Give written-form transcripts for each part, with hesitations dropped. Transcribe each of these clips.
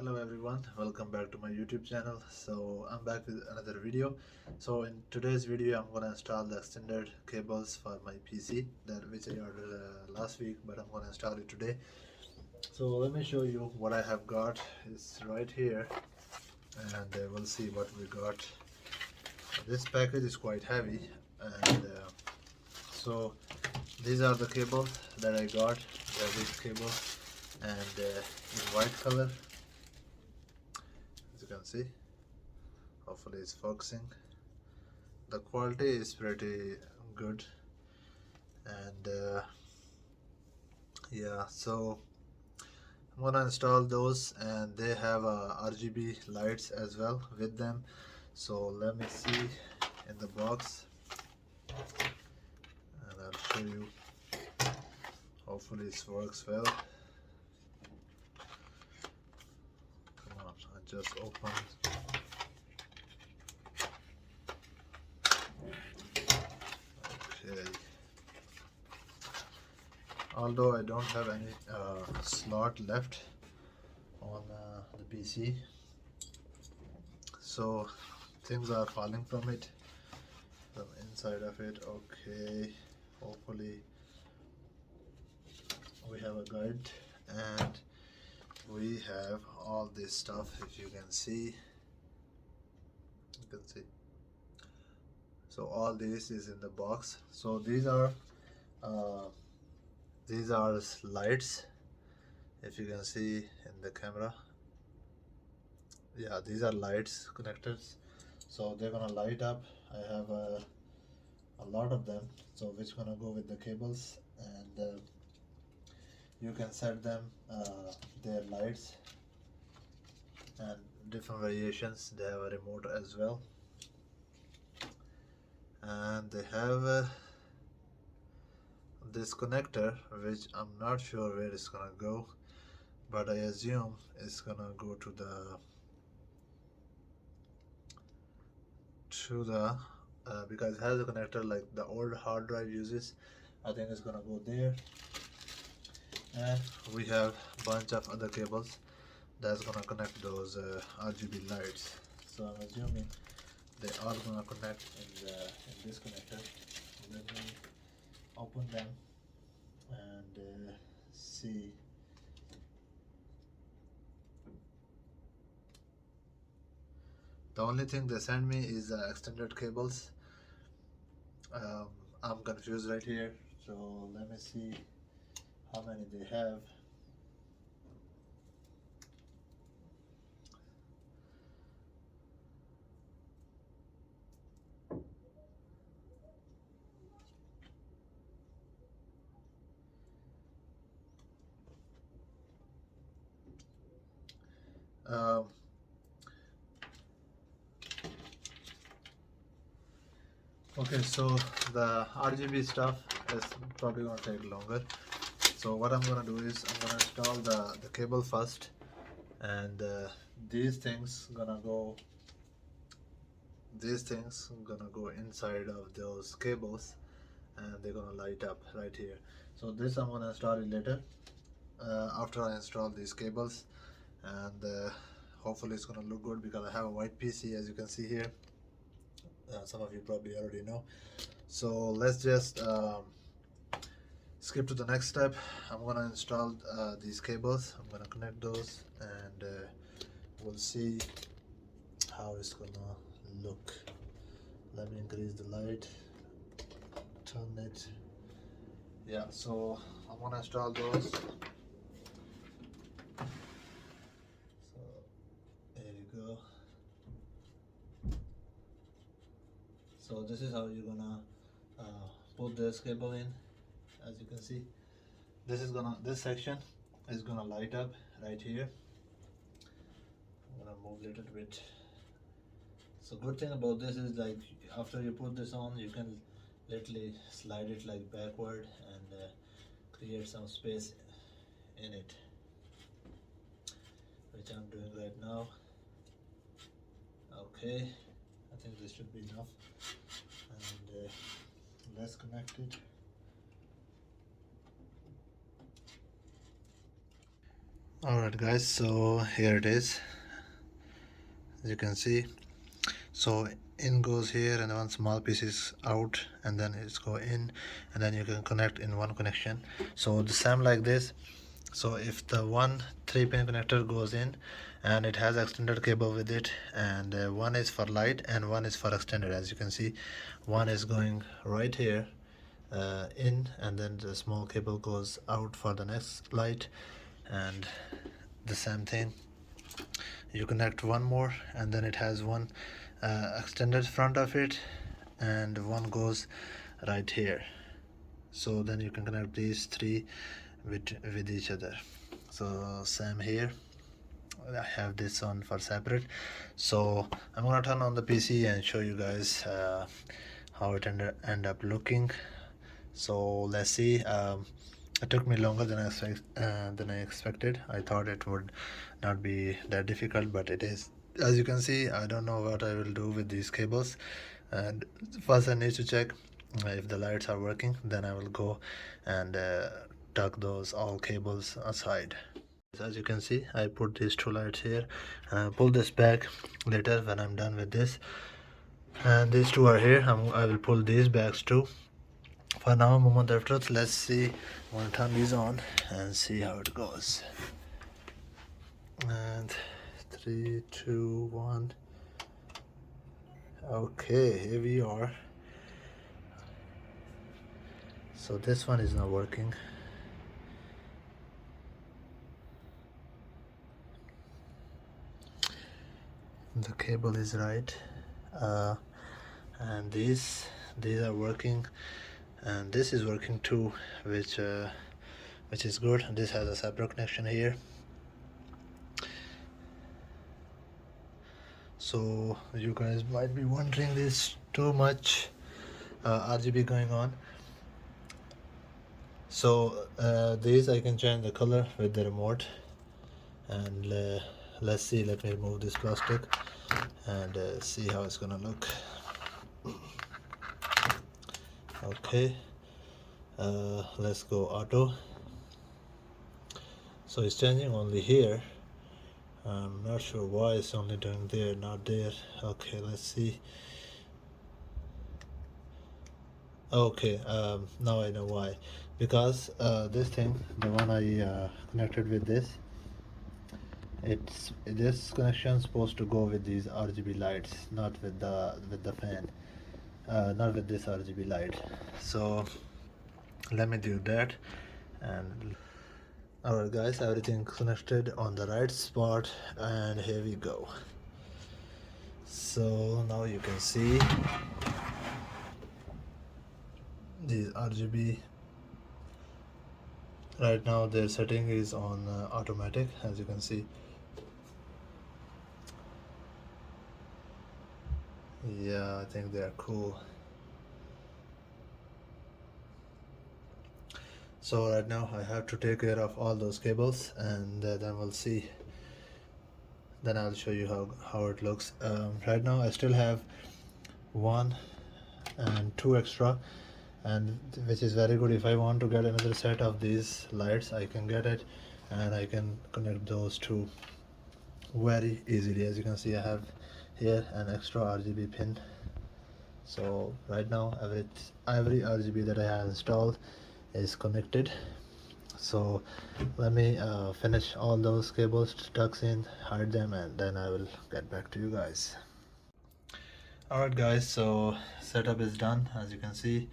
Hello everyone, welcome back to my YouTube channel. So I'm back with another video. So in today's video I'm gonna install the extended cables for my PC that which I ordered last week, but I'm gonna install it today. So let me show you what I have got. It's right here, and we'll see what we got. This package is quite heavy, and so these are the cables that I got. They're these cables, and in white color, as you can see. Hopefully it's focusing. The quality is pretty good, and yeah, so I'm gonna install those, and they have RGB lights as well with them. So let me see in the box, and I'll show you. Hopefully it works well. Come on, I just opened. Okay. Although I don't have any slot left on the PC, so things are falling from it, from inside of it. Okay, hopefully we have a guide, and we have all this stuff. If you can see, so all this is in the box. So uh, these are lights, if you can see in the camera. Yeah, these are lights connectors, so they're gonna light up. I have a lot of them, so which gonna go with the cables, and you can set them their lights and different variations. They have a remote as well, and they have this connector, which I'm not sure where it's gonna go, but I assume it's gonna go to the because it has a connector like the old hard drive uses. I think it's gonna go there, and we have bunch of other cables that's gonna connect those RGB lights. So I'm assuming they are gonna connect in this connector. Let me open them and see. The only thing they send me is extended cables. um, I'm confused right here, so let me see how many they have. um, okay, so the RGB stuff is probably gonna take longer. So what I'm gonna do is I'm gonna install the cable first, and these things gonna go inside of those cables, and they're gonna light up right here. So this I'm gonna install it later, after I install these cables, and hopefully it's gonna look good because I have a white PC, as you can see here. Some of you probably already know. So let's just skip to the next step. I'm gonna install these cables. I'm gonna connect those, and we'll see how it's gonna look. Let me increase the light, turn it. Yeah, so I'm gonna install those. So there you go. So this is how you're gonna put this cable in. As you can see, this section is gonna light up right here. I'm gonna move a little bit. So good thing about this is, like, after you put this on, you can literally slide it like backward and create some space in it, which I'm doing right now. Okay, I think this should be enough, and let's connect it. Alright guys, so here it is, as you can see. So in goes here and one small piece is out, and then it's go in, and then you can connect in one connection. So the same like this. So if the one 3-pin connector goes in and it has extended cable with it, and one is for light and one is for extended, as you can see, one is going right here in, and then the small cable goes out for the next light, and the same thing, you connect one more, and then it has one extended front of it, and one goes right here. So then you can connect these three with each other. So same here, I have this on for separate. So I'm gonna turn on the PC and show you guys how it end up looking. So let's see. It took me longer than I expected. I thought it would not be that difficult, but it is. As you can see, I don't know what I will do with these cables, and first I need to check if the lights are working. Then I will go and tuck those all cables aside. As you can see, I put these two lights here, and I'll pull this back later when I'm done with this. And these two are here. I will pull these backs too. For now, moment of truth. Let's see. I'm gonna turn these on and see how it goes. And 3, 2, 1. Okay, here we are. So this one is not working. The cable is right, and these are working, and this is working too, which is good. This has a separate connection here. So you guys might be wondering, this too much RGB going on. So these I can change the color with the remote, and let's see. Let me remove this plastic and see how it's gonna look. Okay, let's go auto. So it's changing only here. I'm not sure why it's only doing there, not there. Okay, let's see. Okay, now I know why. Because this thing, the one I connected with this, this connection is supposed to go with these RGB lights, not with the fan, not with this RGB light. So let me do that. And alright guys, everything connected on the right spot, and here we go. So now you can see these RGB. Right now their setting is on automatic, as you can see. Yeah, I think they are cool. So right now I have to take care of all those cables, and then we'll see. Then I'll show you how it looks. Right now I still have 1 and 2 extra, and which is very good. If I want to get another set of these lights, I can get it, and I can connect those two very easily. As you can see, I have here an extra RGB pin. So right now every RGB that I have installed is connected. So let me finish all those cables, tucks in, hide them, and then I will get back to you guys. Alright guys, so setup is done. As you can see,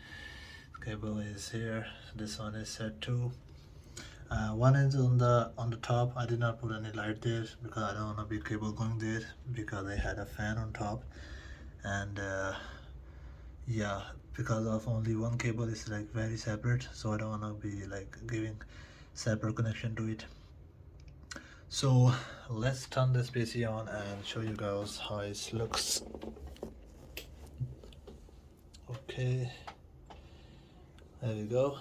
cable is here. This one is set too. One is on the top. I did not put any light there because I don't want a big cable going there, because I had a fan on top, and yeah, because of only one cable is like very separate, so I don't want to be like giving separate connection to it. So let's turn this PC on and show you guys how it looks. Okay, there we go.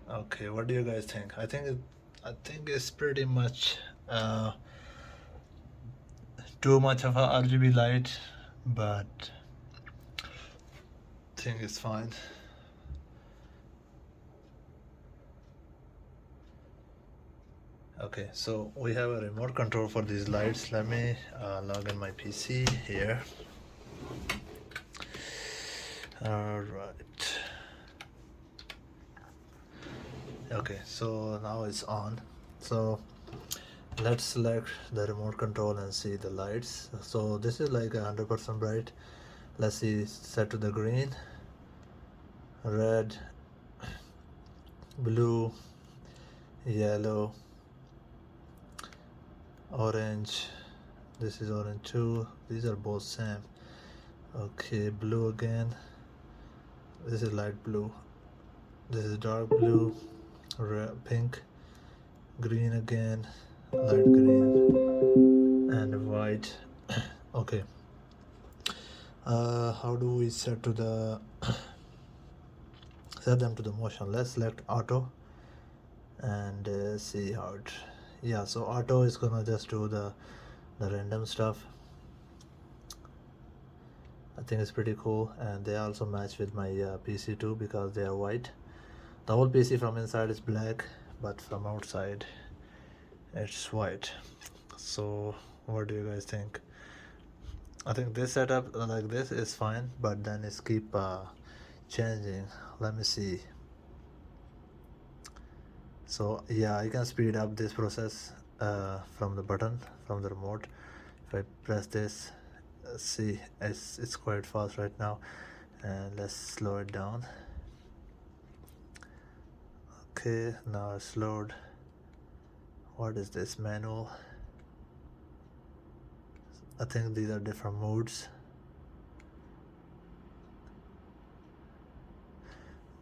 Okay, what do you guys think? I think it's pretty much too much of a RGB light, but I think it's fine. Okay, so we have a remote control for these lights. Let me log in my PC here. All right. Okay, so now it's on. So let's select the remote control and see the lights. So this is like 100% bright. Let's see, set to the green, red, blue, yellow, orange. This is orange too. These are both same. Okay, blue again. This is light blue. This is dark blue, red, pink, green again, light green, and white. Okay. How do we set to the set them to the motion? Let's select auto and see how it. Yeah, so auto is gonna just do the random stuff. I think it's pretty cool, and they also match with my PC too because they are white. The whole PC from inside is black, but from outside it's white. So what do you guys think? I think this setup like this is fine, but then it's keep changing. Let me see. So yeah, I can speed up this process from the button, from the remote. If I press this, see, it's quite fast right now, and let's slow it down. Okay, now it's slowed. What is this, manual? I think these are different modes.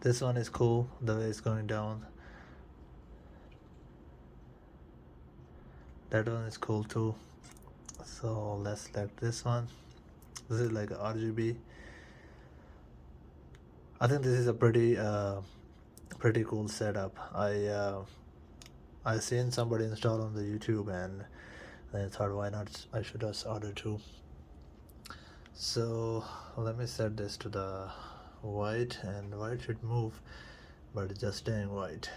This one is cool, the way it's going down. That one is cool too. So let's select this one. This is like a RGB. I think this is a pretty cool setup. I seen somebody install on the YouTube, and I thought, why not, I should just order too. So let me set this to the white, and white should move, but it's just staying white.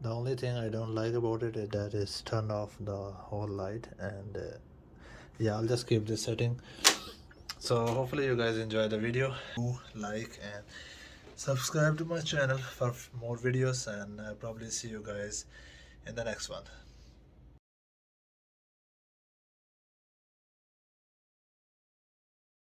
The only thing I don't like about it is that it's turned off the whole light, and yeah, I'll just keep this setting. So hopefully you guys enjoy the video. Like and subscribe to my channel for more videos, and I'll probably see you guys in the next one.